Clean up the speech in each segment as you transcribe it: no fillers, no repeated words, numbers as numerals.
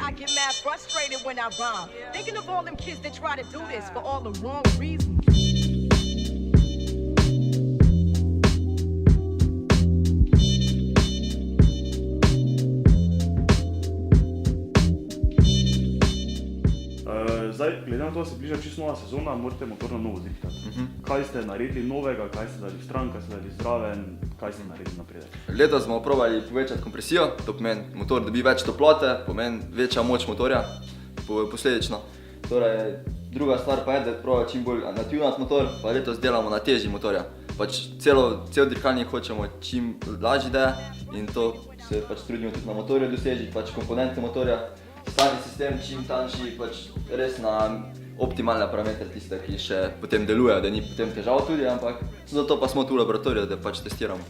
I get mad frustrated when I rhyme. Thinking of all them kids that try to do this for all the wrong reasons. Zdaj, glede na to, da se bliža čisto nova sezona, morate motor na novo zrihtati. Kaj ste naredili novega, kaj ste dali stran, kaj ste dali zraven, kaj ste naredili napredek? Letos smo probali povečati kompresijo, to pomeni motor dobi več toplote, pomeni večja moč motorja, posledično. Torej, druga stvar pa je, da probamo čim bolj natuvnati motor, pa letos delamo na težji motorja. Pač cel dirkalnik hočemo čim lažji da in to se pač trudimo tudi na motorju doseči, pač komponente motorja. Stari sistem čim tanjši, pač res na optimalne parametre tiste, ki še potem delujejo, da ni potem težav tudi, ampak zato pa smo tu v laboratoriju, da pač testiramo.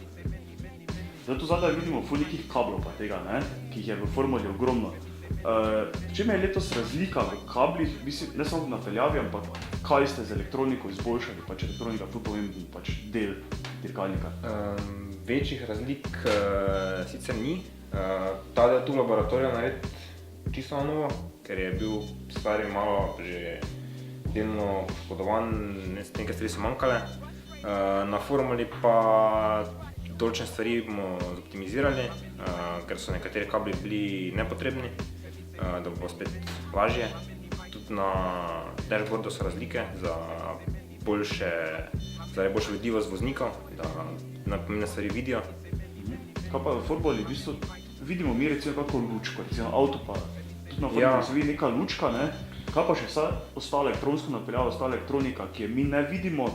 Zdaj tu zadaj vidimo ful nekih kablov pa tega, ki jih je v formuli ogromno. Čem je letos razlika v kablih, ne samo v napeljavi, ampak kaj ste z elektroniko izboljšali, pač elektronika ful pomemben pač del dirkalnika? Večjih razlik sicer ni. Ta del tu v laboratoriju narediti čisto na novo, ker je bil stari malo že delno poškodovan, nekaj stvari so manjkale. Na formuli pa določene stvari bomo zoptimizirali, ker so nekateri kabli bili nepotrebni, da bo spet lažje. Tudi na dashboardu so razlike za boljšo vidljivost voznikov, da najpomembnejše stvari vidijo. Kaj pa v formuli v bistvu vidimo mi recimo kako lučko, recimo avto pa tudi na formuli se vidi neka lučka, kaj pa še vsa ostala elektronsko napeljava, ostala elektronika, ki je mi ne vidimo,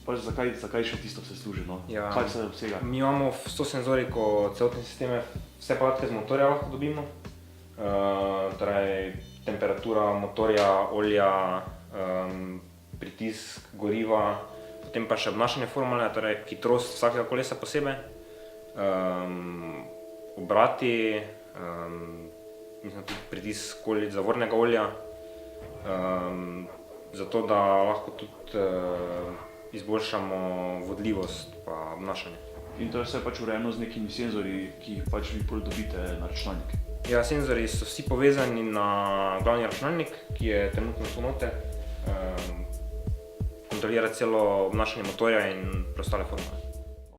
pač zakaj še tisto vse služi, kaj vse obsega? Mi imamo vso senzoriko, celotne sisteme, vse podatke z motorja lahko dobimo, torej temperatura motorja, olja, pritisk goriva, potem pa še obnašanje formule, torej hitrost vsakega kolesa posebej, obrati, mislim tudi pritisk zavornega olja, zato da lahko tudi izboljšamo vodljivost pa obnašanje. In to je vse pač urejeno z nekimi senzorji, ki jih pač vi dobite na računalnik? Ja, senzorji so vsi povezani na glavni računalnik, ki je trenutno tu noter, kontrolira celo obnašanje motorja in preostale formule.